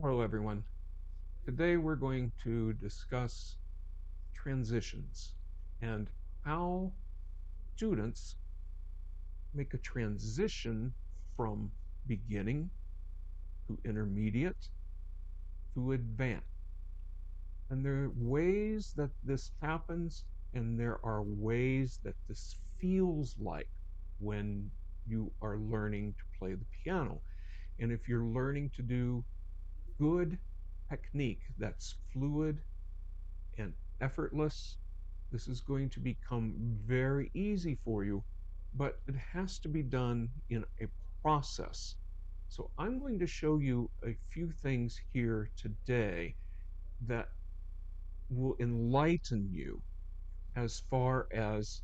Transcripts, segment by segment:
Hello, everyone. Today we're going to discuss transitions and how students make a transition from beginning to intermediate to advanced. And there are ways that this happens, and there are ways that this feels like when you are learning to play the piano. And if you're learning to do good technique that's fluid and effortless, this is going to become very easy for you, but it has to be done in a process. So I'm going to show you a few things here today that will enlighten you as far as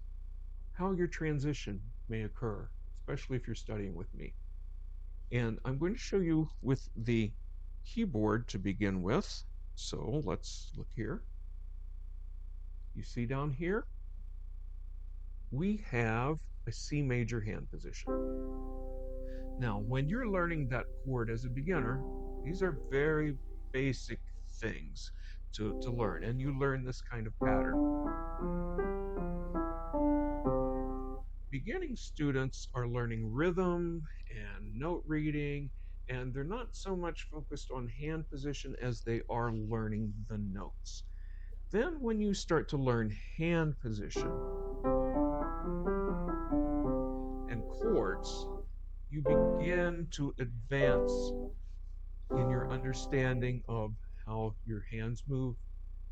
how your transition may occur, especially if you're studying with me. And I'm going to show you with the keyboard to begin with. So let's look here. You see down here, we have a C major hand position. Now, when you're learning that chord as a beginner, these are very basic things to learn, and you learn this kind of pattern. Beginning students are learning rhythm and note reading, and they're not so much focused on hand position as they are learning the notes. Then, when you start to learn hand position and chords, you begin to advance in your understanding of how your hands move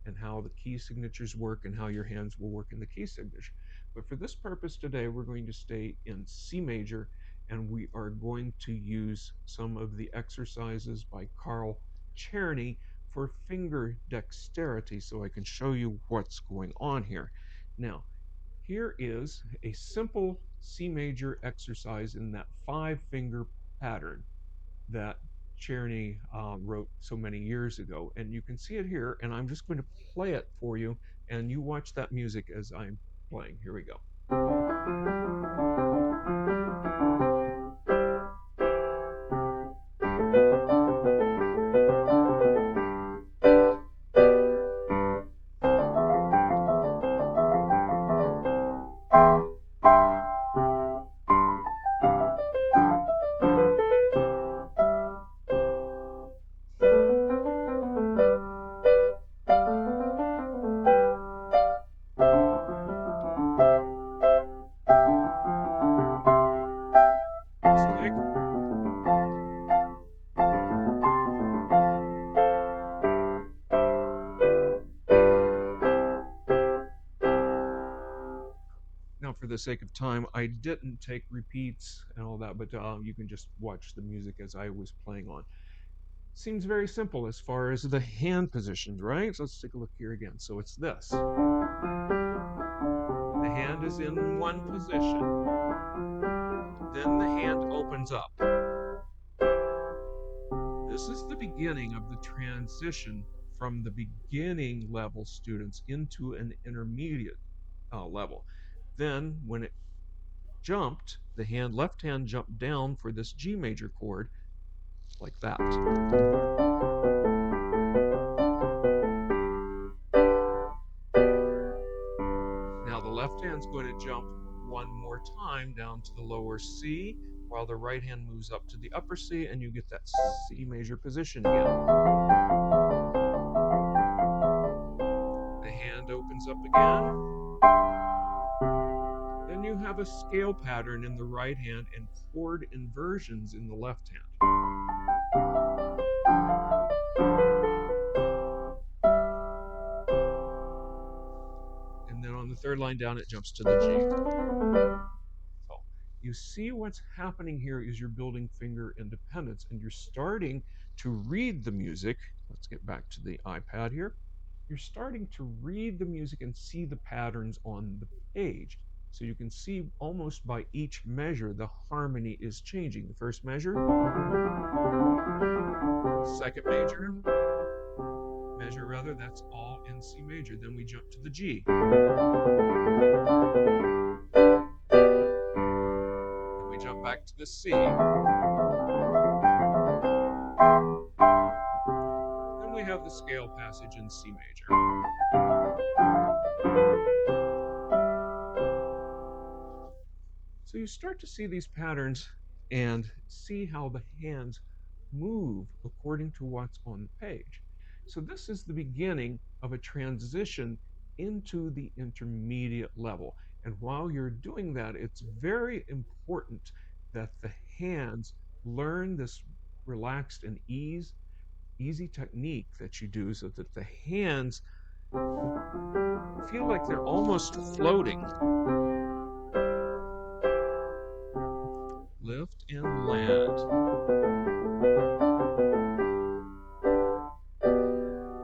and how the key signatures work and how your hands will work in the key signature. But for this purpose today, we're going to stay in C major, and we are going to use some of the exercises by Carl Czerny for finger dexterity so I can show you what's going on here. Now, here is a simple C major exercise in that 5-finger pattern that Czerny wrote so many years ago. And you can see it here, and I'm just going to play it for you, and you watch that music as I'm playing. Here we go. Mistake. Now, for the sake of time, I didn't take repeats and all that, but you can just watch the music as I was playing on. Seems very simple as far as the hand positions, right? So let's take a look here again. So it's this. The hand is in one position. Then the hand opens up. This is the beginning of the transition from the beginning level students into an intermediate level. Then, when it jumped, the left hand jumped down for this G major chord, like that. Now the left hand's going to jump one more time down to the lower C, while the right hand moves up to the upper C, and you get that C major position again. The hand opens up again. Then you have a scale pattern in the right hand and chord inversions in the left hand. And then on the third line down, it jumps to the G. So you see what's happening here is you're building finger independence, and you're starting to read the music. Let's get back to the iPad here. You're starting to read the music and see the patterns on the page. So you can see almost by each measure, the harmony is changing. The first measure, second measure rather, that's all in C major. Then we jump to the G. Then we jump back to the C. scale passage in C major. So you start to see these patterns and see how the hands move according to what's on the page. So this is the beginning of a transition into the intermediate level. And while you're doing that, it's very important that the hands learn this relaxed and easy technique that you do so that the hands feel like they're almost floating. Lift and land.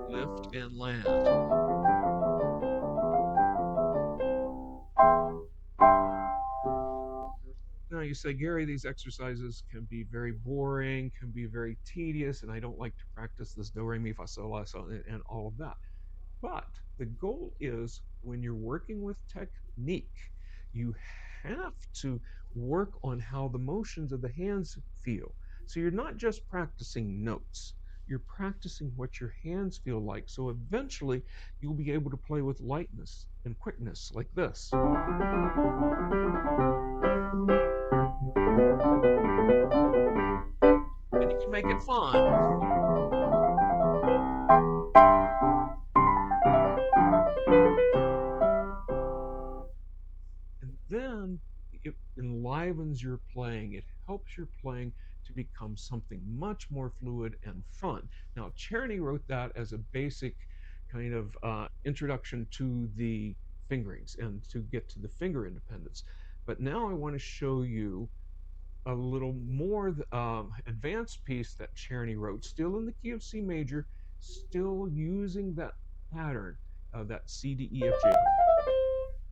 Lift and land. Now you say, Gary, these exercises can be very boring, can be very tedious, and I don't like to practice this do, re, mi, fa, sol, la, so, and all of that. But the goal is when you're working with technique, you have to work on how the motions of the hands feel. So you're not just practicing notes, you're practicing what your hands feel like. So eventually you'll be able to play with lightness and quickness like this. And you can make it fun. And then it enlivens your playing. It helps your playing to become something much more fluid and fun. Now, Czerny wrote that as a basic kind of introduction to the fingerings and to get to the finger independence. But now I want to show you a little more advanced piece that Czerny wrote, still in the key of C major, still using that pattern of that C, D, E, F, G.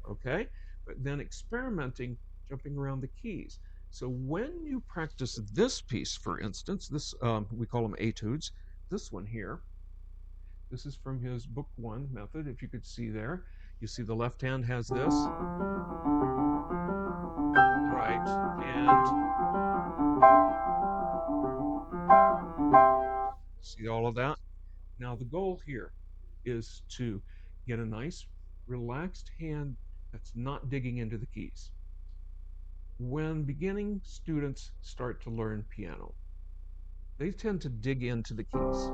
Okay, but then experimenting, jumping around the keys. So when you practice this piece, for instance, this we call them etudes. This one here, this is from his book 1 method. If you could see there, you see the left hand has this, right hand. See all of that? Now the goal here is to get a nice relaxed hand that's not digging into the keys. When beginning students start to learn piano, they tend to dig into the keys.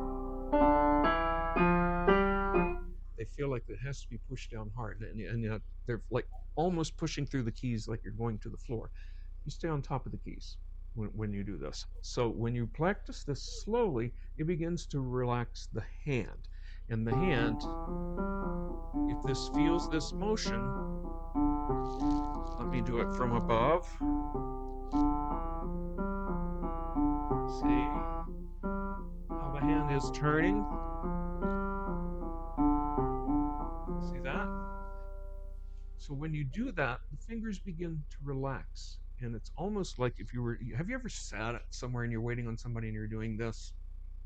They feel like it has to be pushed down hard, and yet they're like almost pushing through the keys like you're going to the floor. You stay on top of the keys when you do this. So when you practice this slowly, it begins to relax the hand. And the hand, if this feels this motion, let me do it from above. See how the hand is turning? See that? So when you do that, the fingers begin to relax. And it's almost like if you were, have you ever sat somewhere and you're waiting on somebody and you're doing this?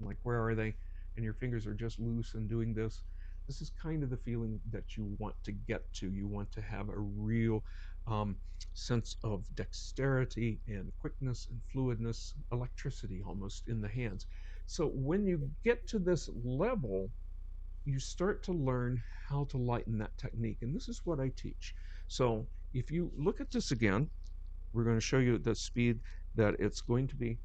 Like, where are they? And your fingers are just loose and doing this. This is kind of the feeling that you want to get to. You want to have a real sense of dexterity and quickness and fluidness, electricity almost in the hands. So when you get to this level, you start to learn how to lighten that technique. And this is what I teach. So if you look at this again, we're going to show you the speed that it's going to be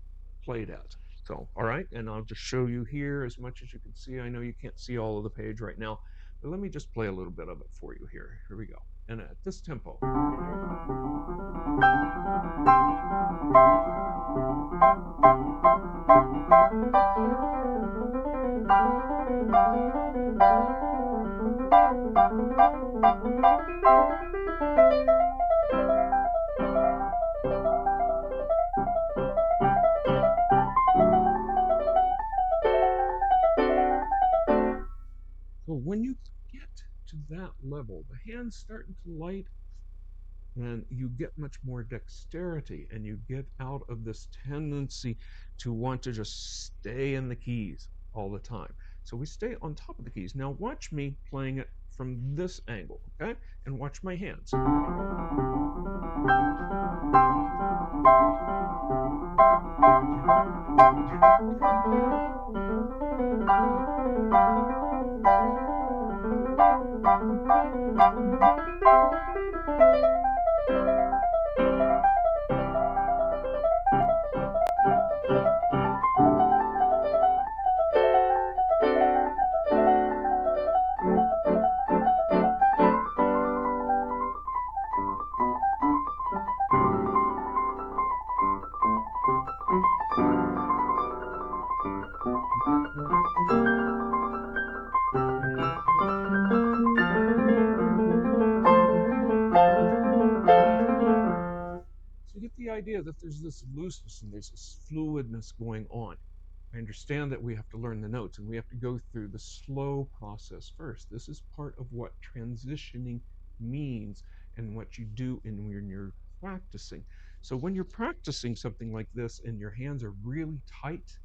played at. So, all right, and I'll just show you here as much as you can see. I know you can't see all of the page right now, but let me just play a little bit of it for you here. Here we go. And at this tempo. So when you get to that level, the hands starting to light and you get much more dexterity and you get out of this tendency to want to just stay in the keys all the time. So we stay on top of the keys. Now watch me playing it from this angle, okay? And watch my hands. there's this looseness and there's this fluidness going on. I understand that we have to learn the notes and we have to go through the slow process first. This is part of what transitioning means and what you do when you're practicing. So when you're practicing something like this and your hands are really tight,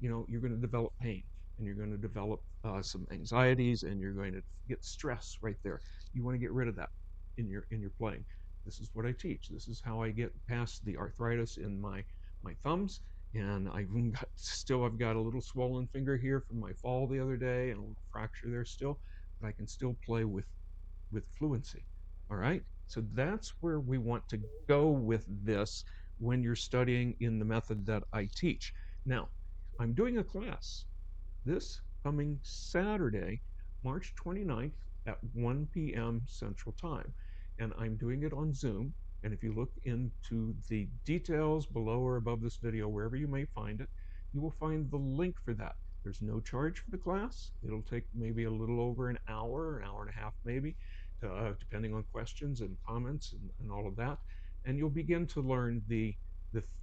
you're going to develop pain and you're going to develop some anxieties and you're going to get stress right there. You want to get rid of that in your playing. This is what I teach. This is how I get past the arthritis in my thumbs. And I've got a little swollen finger here from my fall the other day and a little fracture there still, but I can still play with fluency. All right. So that's where we want to go with this when you're studying in the method that I teach. Now, I'm doing a class this coming Saturday, March 29th at 1 p.m. Central Time. And I'm doing it on Zoom. And if you look into the details below or above this video, wherever you may find it, you will find the link for that. There's no charge for the class. It'll take maybe a little over an hour and a half, maybe, depending on questions and comments and all of that. And you'll begin to learn the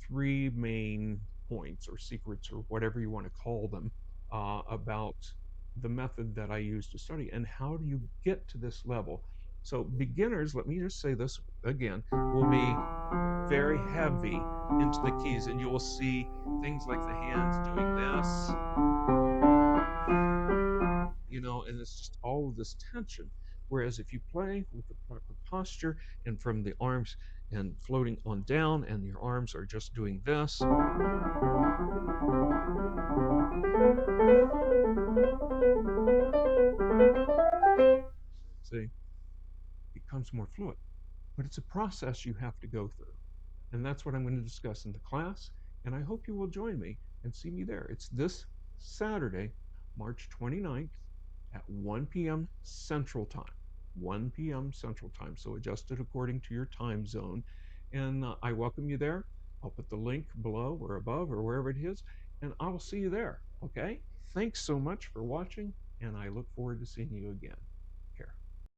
three main points or secrets or whatever you want to call them about the method that I use to study and how do you get to this level. So beginners, let me just say this again, will be very heavy into the keys and you will see things like the hands doing this, and it's just all of this tension. Whereas if you play with the proper posture and from the arms and floating on down and your arms are just doing this, see, it becomes more fluid. But it's a process you have to go through. And that's what I'm going to discuss in the class. And I hope you will join me and see me there. It's this Saturday, March 29th at 1 p.m. Central Time. 1 p.m. Central Time. So adjusted according to your time zone. And I welcome you there. I'll put the link below or above or wherever it is. And I will see you there. Okay? Thanks so much for watching. And I look forward to seeing you again.